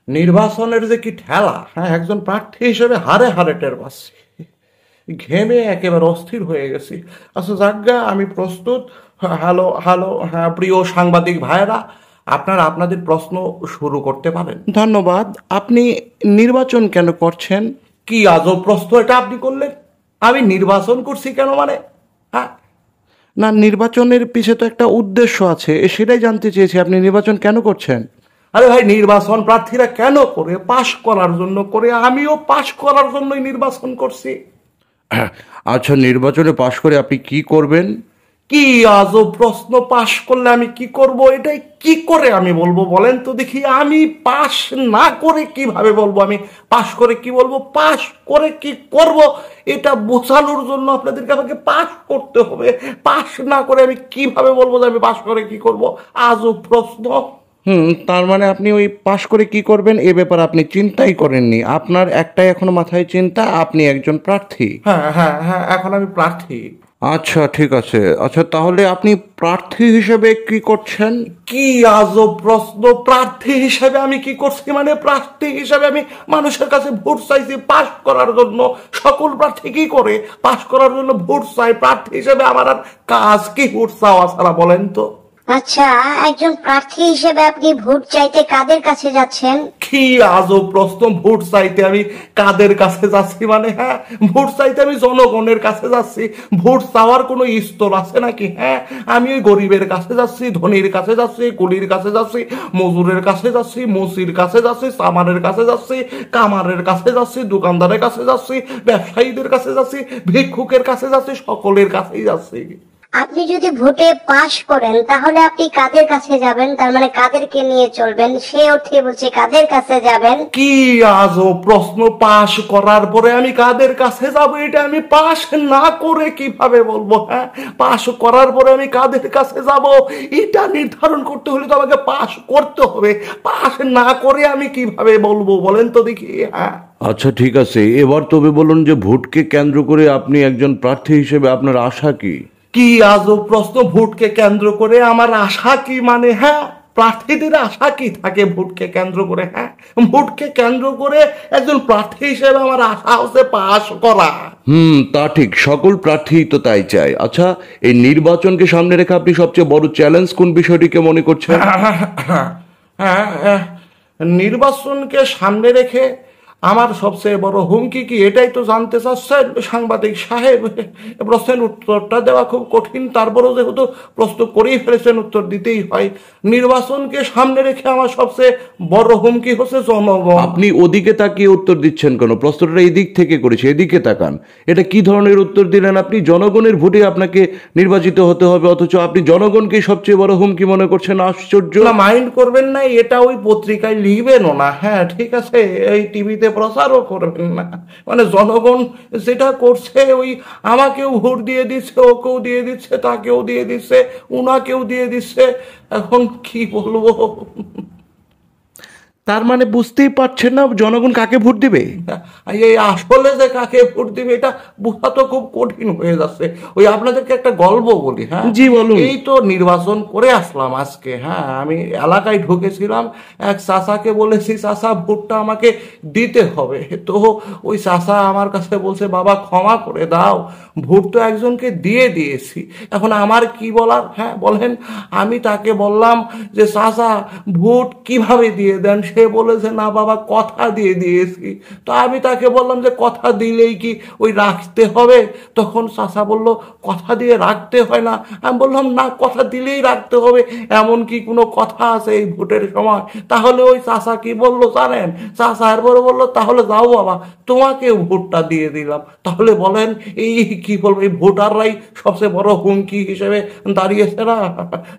নির্বাচনের যে কি ঠেলা, হ্যাঁ, একজন প্রার্থী হিসেবে হারে হারে টের পাচ্ছি। ঘেমে একেবারে অস্থির হয়ে গেছি। আচ্ছা যাজ্ঞা, আমি প্রস্তুত। হ্যালো হ্যালো, হ্যাঁ প্রিয় সাংবাদিক ভাইয়েরা, আপনারা আপনাদের প্রশ্ন শুরু করতে পারেন। ধন্যবাদ। আপনি নির্বাচন কেন করছেন? কি আজব প্রশ্ন এটা আপনি করলেন। আমি নির্বাচন করছি কেন মানে? হ্যাঁ, না, নির্বাচনের পিছে তো একটা উদ্দেশ্য আছে, সেটাই জানতে চেয়েছি আপনি নির্বাচন কেন করছেন। আরে ভাই, নির্বাচন প্রার্থীরা কেন করে? পাশ করার জন্য করে। আমিও পাশ করার জন্যই নির্বাচন করছি। আচ্ছা, নির্বাচনে পাশ করে আপনি কি করবেন? কি আজব প্রশ্ন! পাশ করলে আমি কি করব, এটাই কি করে আমি বলবো বলেন তো দেখি। আমি পাশ না করে কিভাবে বলবো আমি পাশ করে কি বলবো? পাশ করে কি করব এটা বোঝানোর জন্য আপনাদেরকে আমাকে পাশ করতে হবে। পাশ না করে আমি কিভাবে বলবো যে আমি পাশ করে কি করব? আজব প্রশ্ন। তার মানে আপনি ওই পাশ করে কি করবেন এ ব্যাপারে আপনি চিন্তাই করেননি। আপনার একটাই এখনো মাথায় চিন্তা, আপনি একজন প্রার্থী। হ্যাঁ হ্যাঁ হ্যাঁ, এখন আমি প্রার্থী। আচ্ছা ঠিক আছে। আচ্ছা তাহলে আপনি প্রার্থী হিসেবে কি করছেন? কি আজব প্রশ্ন! প্রার্থী হিসেবে আমি কি করছি মানে? প্রার্থী হিসেবে আমি মানুষের কাছে ভোট চাইছি পাশ করার জন্য। সকল প্রার্থী কি করে? পাশ করার জন্য ভোট চাই। প্রার্থী হিসেবে আমার আর কাজ কি ভোট চাওয়া ছাড়া, বলেন তো? আচ্ছা, একজন প্রার্থী হিসেবে আপনি ভোট চাইতে কাদের কাছে যাচ্ছেন? কি আজব প্রশ্ন! ভোট চাইতে আমি কাদের কাছে যাচ্ছি মানে? হ্যাঁ, ভোট চাইতে আমি জনগণের কাছে যাচ্ছি। ভোট চাওয়ার কোনো স্তর আছে নাকি? হ্যাঁ, আমি ওই গরিবের কাছে যাচ্ছি, ধনীর কাছে যাচ্ছি, কুলির কাছে যাচ্ছি, মজুরের কাছে যাচ্ছি, মুসির কাছে যাচ্ছি, সামারের কাছে যাচ্ছি, কামারের কাছে যাচ্ছি, দোকানদারের কাছে যাচ্ছি, ব্যবসায়ীদের কাছে যাচ্ছি, ভিক্ষুকের কাছে যাচ্ছি, সকলের কাছেই যাচ্ছি। আপনি যদি ভোটে পাশ করেন তাহলে আপনি কাদের কাছে যাবেন? তার মানে কাদেরকে নিয়ে চলবেন, সে অর্থে বলছে কাদের কাছে যাবেন? কি আজব প্রশ্ন! পাশ করার পরে আমি কাদের কাছে যাব এটা আমি পাশ না করে কিভাবে বলবো? হ্যাঁ, পাশ করার পরে আমি কাদের কাছে যাব এটা নির্ধারণ করতে হলে তো আমাকে পাশ করতে হবে। পাশ না করে আমি কিভাবে বলবো বলেন তো দেখি। হ্যাঁ, আচ্ছা ঠিক আছে, এবার তবে বলুন যে ভোটকে কেন্দ্র করে আপনি একজন প্রার্থী হিসেবে আপনার আশা কি? কি আজব প্রশ্ন! ভোটকে কেন্দ্র করে আমার আশা কি মানে? হ্যাঁ, প্রার্থীদের আশা কি থাকে ভোটকে কেন্দ্র করে? হ্যাঁ, ভোটকে কেন্দ্র করে একজন প্রার্থী হিসেবে আমার আশা হচ্ছে পাশ করা। তা ঠিক, সকল প্রার্থী তো তাই চায়। আচ্ছা, এই নির্বাচনকে সামনে রেখে আপনি সবচেয়ে বড় চ্যালেঞ্জ কোন বিষয়টিকে মনে করছেন? হ্যাঁ, নির্বাচনকে সামনে রেখে আমার সবচেয়ে বড় হুমকি কি এটাই তো জানতে চাচ্ছেন সাংবাদিক সাহেব। প্রশ্নের উত্তরটা দেওয়া খুব কঠিন, তারপরেও যেহেতু প্রশ্ন করেই ফেলেছেন উত্তর দিতেই হয়। নির্বাচনকে সামনে রেখে আমার সবচেয়ে বড় হুমকি হচ্ছে জনগণ। আপনি ওদিকে তাকিয়ে উত্তর দিচ্ছেন কেন? প্রশ্নটা এদিক থেকে করেছে, এদিকে তাকান। এটা কি ধরনের উত্তর দিলেন আপনি? জনগণের ভোটে আপনাকে নির্বাচিত হতে হবে, অথচ আপনি জনগণকে সবচেয়ে বড় হুমকি মনে করছেন। আশ্চর্য। না, মাইন্ড করবেন না, এটা ওই পত্রিকায় লিখবেনও না। হ্যাঁ ঠিক আছে, এই টিভিতে প্রচারও করবেন না। মানে জনগণ যেটা করছে, ওই আমাকেও ভোট দিয়ে দিচ্ছে, ওকেও দিয়ে দিচ্ছে, তাকেও দিয়ে দিচ্ছে, উনাকেও দিয়ে দিচ্ছে। এখন কি বলবো? তার মানে বুঝতেই পারছেন না জনগণ কাকে ভোট দিবে? এই আসলে যে কাকে ভোট দিবে এটা বোঝা তো খুব কঠিন হয়ে যাচ্ছে। ওই আপনাদেরকে একটা গল্প বলি। হ্যাঁ জি বলুন। এই তো নির্বাচন করে আসলাম আজকে। হ্যাঁ, আমি এলাকায় ঢুকেছিলাম, এক চাচাকে বলেছি চাচা ভোটটা আমাকে দিতে হবে। তো ওই চাচা আমার কাছে বলছে বাবা ক্ষমা করে দাও, ভোট তো একজনকে দিয়ে দিয়েছি, এখন আমার কি বলার? হ্যাঁ বলেন। আমি তাকে বললাম যে চাচা ভোট কিভাবে দিয়ে দেন? সে বলেছে না বাবা কথা দিয়ে দিয়েছি। তো আমি তাকে বললাম যে কথা দিলেই কি ওই রাখতে হবে? তখন চাচা বলল কথা দিয়ে রাখতে হয় না। আমি বললাম না, কথা দিলেই রাখতে হবে, এমন কি কোনো কথা আছে এই ভোটের সময়? তাহলে ওই চাচা কি বললো জানেন? চাচা এরপরে বললো তাহলে যাও বাবা, তোমাকেও ভোটটা দিয়ে দিলাম। তাহলে বলেন এই কি বলবো, এই ভোটাররাই সবচেয়ে বড় হুমকি হিসেবে দাঁড়িয়েছে না?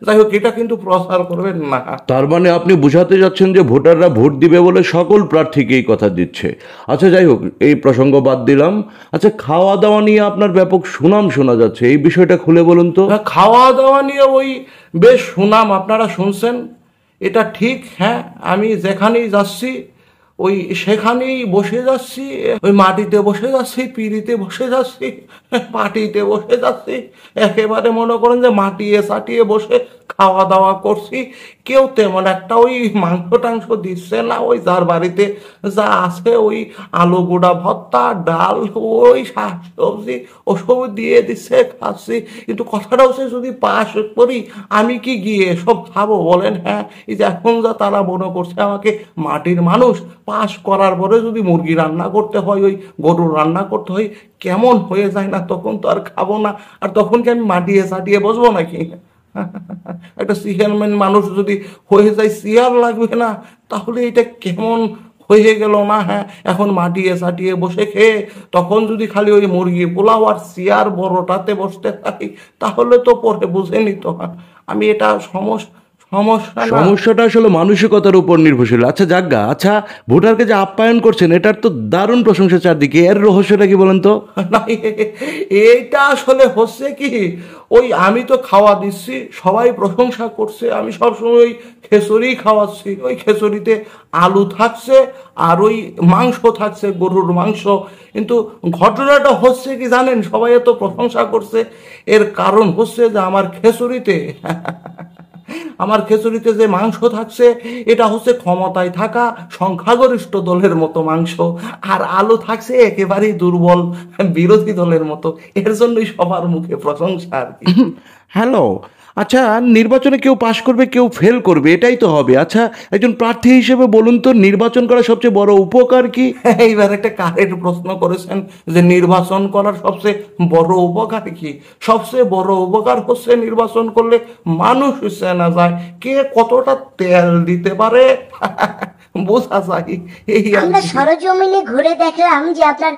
যাই হোক, এটা কিন্তু প্রচার করবেন না। তার মানে আপনি বোঝাতে যাচ্ছেন যে ভোটাররা ভোট দিবে বলে সকল প্রার্থীকে এই কথা দিচ্ছে। আচ্ছা যাই হোক, এই প্রসঙ্গ বাদ দিলাম। আচ্ছা, খাওয়া দাওয়া নিয়ে আপনার ব্যাপক সুনাম শোনা যাচ্ছে, এই বিষয়টা খুলে বলুন তো। খাওয়া দাওয়া নিয়ে ওই বেশ সুনাম আপনারা শুনছেন, এটা ঠিক। হ্যাঁ, আমি যেখানেই যাচ্ছি ওই সেখানেই বসে যাচ্ছি, ওই মাটিতে বসে যাচ্ছি, পিড়িতে বসে যাচ্ছি, পাটিতে বসে যাচ্ছি, একেবারে মনে করেন যে মাটিয়ে চাটিয়ে বসে খাওয়া দাওয়া করছি। কেউ তেমন একটা ওই মাংস টাংস দিচ্ছে না, ওই যার বাড়িতে যা আছে ওই আলু গুঁড়া ভর্তা, ডাল, ওই শাক সবজি ওসব দিয়ে দিচ্ছে, খাচ্ছি। কিন্তু কথাটা হচ্ছে যদি পাশ করি আমি কি গিয়ে সব খাবো বলেন? হ্যাঁ, এই যে এখন যা তারা মনে করছে আমাকে মাটির মানুষ, পাশ করার পরে যদি মুরগি রান্না করতে হয়, ওই গরুর রান্না করতে হয়, কেমন হয়ে যায় না? তখন তো আর খাবো না। আর তখন কি আমি মাটিয়ে চাটিয়ে বসবো নাকি? একটা চেয়ারম্যান মানুষ যদি হয়ে যায়, চেয়ার লাগবে না? তাহলে এটা কেমন হয়ে গেল না? হ্যাঁ, এখন মাটিয়ে চাটিয়ে বসে খেয়ে তখন যদি খালি ওই মুরগি পোলাও আর চেয়ার বড়টাতে বসতে থাকি, তাহলে তো পরে বুঝে নিত। আমি এটা সমস্যা না। সমস্যাটা আসলে মানসিকতার উপর নির্ভরশীল। আচ্ছা যাজ্ঞা, আচ্ছা ভোটারকে যে আপ্যায়ন করছেন এটার তো দারুণ প্রশংসা চারদিকে, এর রহস্যটা কি বলেন তো? না, এইটা আসলে হচ্ছে কি, ওই আমি তো খাওয়া দিচ্ছি, সবাই প্রশংসা করছে, আমি সবসময় ওই খিচুড়ি খাওয়াচ্ছি, ওই খিচুড়িতে আলু থাকছে আর ওই মাংস থাকছে, গরুর মাংস। কিন্তু ঘটনাটা হচ্ছে কি জানেন, সবাই এত প্রশংসা করছে, এর কারণ হচ্ছে যে আমার খিচুড়িতে যে মাংস থাকছে এটা হচ্ছে ক্ষমতায় থাকা সংখ্যাগরিষ্ঠ দলের মতো মাংস, আর আলু থাকছে একেবারেই দুর্বল বিরোধী দলের মতো। এর জন্যই সবার মুখে প্রশংসা আর কি। হ্যালো, আচ্ছা নির্বাচনে কেউ পাশ করবে কেউ ফেল করবে, এটাই তো হবে। আচ্ছা একজন প্রার্থী হিসেবে বলুন তো, নির্বাচন করার সবচেয়ে বড় উপকার কি? এইবার একটা কারেক্ট প্রশ্ন করেছেন যে নির্বাচন করার সবচেয়ে বড় উপকার কি? সবচেয়ে বড় উপকার হচ্ছে নির্বাচন করলে মানুষ চেনা যায়, কে কতটা তেল দিতে পারে বোঝা যায়। এই আর আমরা কি। সরজমিনে ঘুরে দেখলাম যে আপনার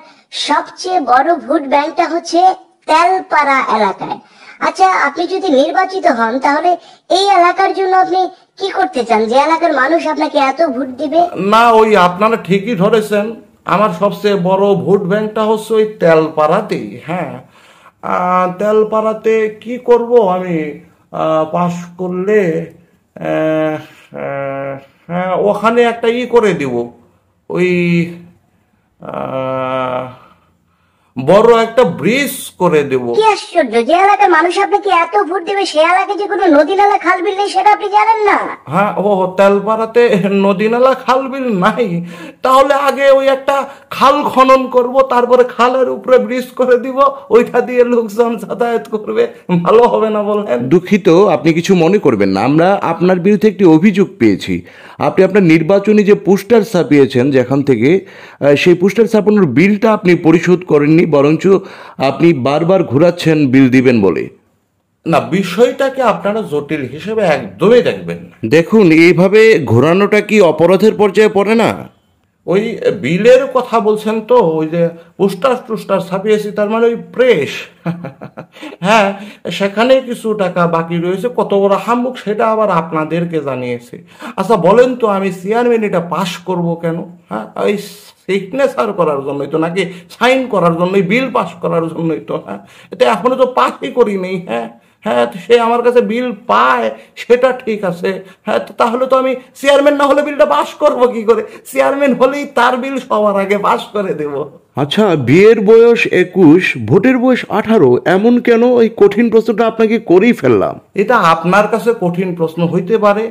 সবচেয়ে বড় ভোট ব্যাংকটা হচ্ছে তেলপাড়া এলাকায়। আচ্ছা, আপনি যদি নির্বাচিত হন তাহলে এই এলাকার জন্য আপনি কি করতে চান, যে এলাকার মানুষ আপনাকে এত ভোট দিবে? না, ওই আপনারা ঠিকই ধরেছেন, আমার সবচেয়ে বড় ভোট ব্যাংকটা হচ্ছে ওই তেলপাড়াতেই। হ্যাঁ, তেলপাড়াতে কি করব আমি পাশ করলে? আহ, আহ, হ্যাঁ, ওখানে একটা করে দিব, ওই আহ, বড় একটা ব্রিজ করে দেব। কি আশ্চর্য, যে এলাকার মানুষ আপনাকে এত ভোট দিবে সে এলাকায় যে কোনো নদী নালা খাল বিল নেই সেটা আপনি জানেন না? হ্যাঁ, ও তেলপাড়াতে নদী নালা খাল বিল নাই? তাহলে আগে ওই একটা খাল খনন করব, তারপরে খালের উপরে ব্রিজ করে দিব, ওইটা দিয়ে লোকজন যাতায়াত করবে, ভালো হবে না বলেন? দুঃখিত, আপনি কিছু মনে করবেন না, আমরা আপনার বিরুদ্ধে একটি অভিযোগ পেয়েছি। আপনি আপনার নির্বাচনী যে পোস্টার ছাপিয়েছেন যেখান থেকে, সেই পোস্টার ছাপানোর বিলটা আপনি পরিশোধ করেননি, বরঞ্চ আপনি বারবার ঘোরাচ্ছেন বিল দিবেন বলে। না, বিষয়টাকে আপনারা জটিল হিসেবে একদমই দেখবেন না। দেখুন, এইভাবে ঘোরানোটা কি অপরাধের পর্যায়ে পড়ে না? ওই বিলের কথা বলছেন তো, ওই যে পোস্টার টোস্টার ছাপিয়েছি, তার মানে ওই প্রেস। হ্যাঁ, সেখানে কিছু টাকা বাকি রয়েছে, কত বড় হামুক সেটা আবার আপনাদেরকে জানিয়েছে। আচ্ছা বলেন তো, আমি চেয়ারম্যান এটা পাশ করব কেন? হ্যাঁ, ওই সিগনেচার করার জন্যই তো, নাকি সাইন করার জন্যই, বিল পাস করার জন্যই তো? হ্যাঁ, এটা এখনো তো পাসই করি নেই। হ্যাঁ হ্যাঁ, সে আমার কাছে বিল পায় সেটা ঠিক আছে। হ্যাঁ, তাহলে তো আমি চেয়ারম্যান না হলে বিলটা পাস করবো কি করে? চেয়ারম্যান হলেই তার বিল সবার আগে পাস করে দেব। আচ্ছা, বিয়ের বয়স 21, ভোটের বয়স 18, এমন কেন? এই কঠিন প্রশ্নটা আপনাকে করেই ফেললাম। এটা আপনার কাছে কঠিন প্রশ্ন হইতে পারে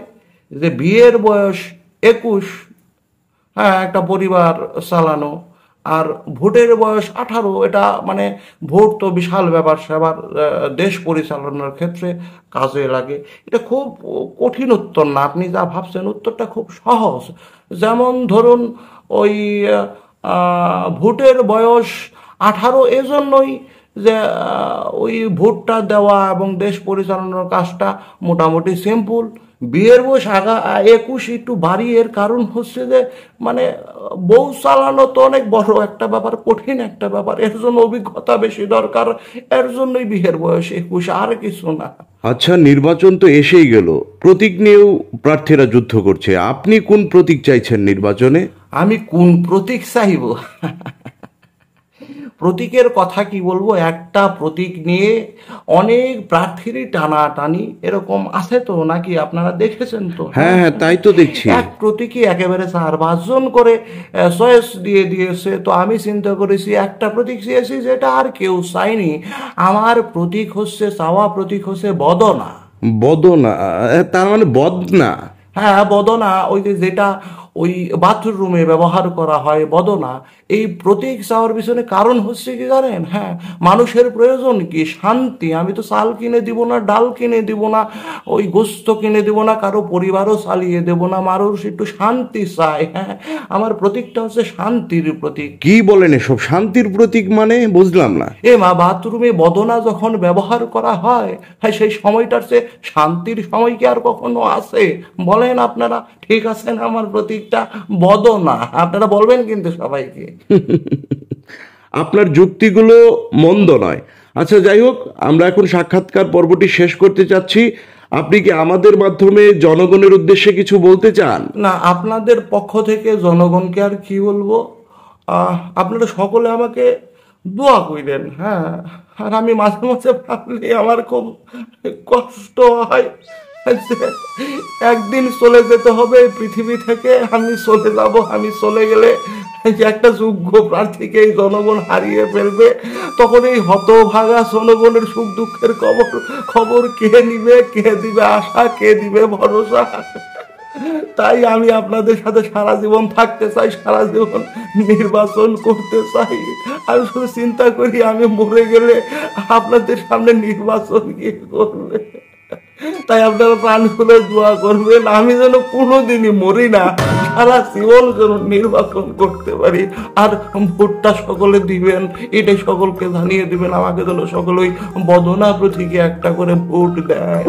যে বিয়ের বয়স 21, হ্যাঁ, একটা পরিবার চালানো, আর ভোটের বয়স 18, এটা মানে ভোট তো বিশাল ব্যাপার স্যাপার, দেশ পরিচালনার ক্ষেত্রে কাজে লাগে। এটা খুব কঠিন উত্তর না, আপনি যা ভাবছেন, উত্তরটা খুব সহজ। যেমন ধরুন, ওই ভোটের বয়স 18 এজন্যই যে ওই ভোটটা দেওয়া এবং দেশ পরিচালনার কাজটা মোটামুটি সিম্পল। বিয়ের বয়স 21 একটু বাড়ি, এর কারণ হচ্ছে যে মানে বউ চালানো তো অনেক বড় একটা ব্যাপার, কঠিন একটা ব্যাপার, এর জন্য অভিজ্ঞতা বেশি দরকার, এর জন্যই বিয়ের বয়স 21, আর কিছু না। আচ্ছা, নির্বাচন তো এসেই গেল, প্রতীক নিয়েও প্রার্থীরা যুদ্ধ করছে। আপনি কোন প্রতীক চাইছেন নির্বাচনে? আমি কোন প্রতীক চাইব? প্রতীকের কথা কি বলবো, একটা প্রতীক নিয়ে অনেক প্রার্থীরই টানাটানি এরকম আছে তো নাকি, আপনারা দেখেছেন তো? হ্যাঁ হ্যাঁ, তাই তো দেখছি। এক প্রতীকই একেবারে 4-5 জন করে চয়েস দিয়ে দিয়েছে। তো আমি চিন্তা করেছি একটা প্রতীক চেয়েছি যেটা আর কেউ চায়নি। আমার প্রতীক হচ্ছে, চাওয়া প্রতীক হচ্ছে বদনা। বদনা? তার মানে বদনা? হ্যাঁ বদনা, ওই যে যেটা ওই বাথরুমে ব্যবহার করা হয় বদনা। এই প্রতীক চাওয়ার পিছনে কারণ হচ্ছে কি জানেন? হ্যাঁ, মানুষের প্রয়োজন কি? শান্তি। আমি তো চাল কিনে দিব না, ডাল কিনে দিব না, ওই গোস্ত কিনে দিব না, কারো পরিবারও চালিয়ে দেব না, মানুষ একটু শান্তি চায়। হ্যাঁ, আমার প্রতীকটা হচ্ছে শান্তির প্রতীক। কি বলেন এসব? শান্তির প্রতীক মানে বুঝলাম না। বাথরুমে বদনা যখন ব্যবহার করা হয়, হ্যাঁ, সেই সময়টার চেয়ে শান্তির সময় কি আর কখনো আছে? বলেন আপনারা, ঠিক আছে না আমার প্রতীকটা বদনা? আপনারা বলবেন কিন্তু সবাইকে। আপনার যুক্তিগুলো মন্দ নয়। আচ্ছা যাই হোক, আমরা এখন সাক্ষাৎকার পর্বটি শেষ করতে চাচ্ছি। আপনি কি আমাদের মাধ্যমে জনগণের উদ্দেশ্যে কিছু বলতে চান? না, আপনাদের পক্ষ থেকে জনগণকে আর কি বলবো, আপনারা সকলে আমাকে দোয়া কইলেন। হ্যাঁ, আর আমি মাঝে মাঝে ভাবলে আমার খুব কষ্ট হয় যে একদিন চলে যেতে হবে এই পৃথিবী থেকে। আমি চলে যাব, আমি চলে গেলে যে একটা যোগ্য প্রার্থীকে এই জনগণ হারিয়ে ফেলবে, তখন এই হতভাগা জনগণের সুখ দুঃখের খবর কে নিবে, কে দিবে আশা, কে দিবে ভরসা? তাই আমি আপনাদের সাথে সারা জীবন থাকতে চাই, সারা জীবন নির্বাচন করতে চাই। আমি শুধু চিন্তা করি আমি মরে গেলে আপনাদের সামনে নির্বাচন কি করবে। তাই আপনারা প্রাণ খুলে দোয়া করবেন আমি যেন কোনোদিনই মরি না, সারা জীবন যেন নির্বাচন করতে পারি। আর ভোটটা সকলে দিবেন, এটাই সকলকে জানিয়ে দিবেন, আমাকে যেন সকলে ওই বদনা প্রতীকে একটা করে ভোট দেয়।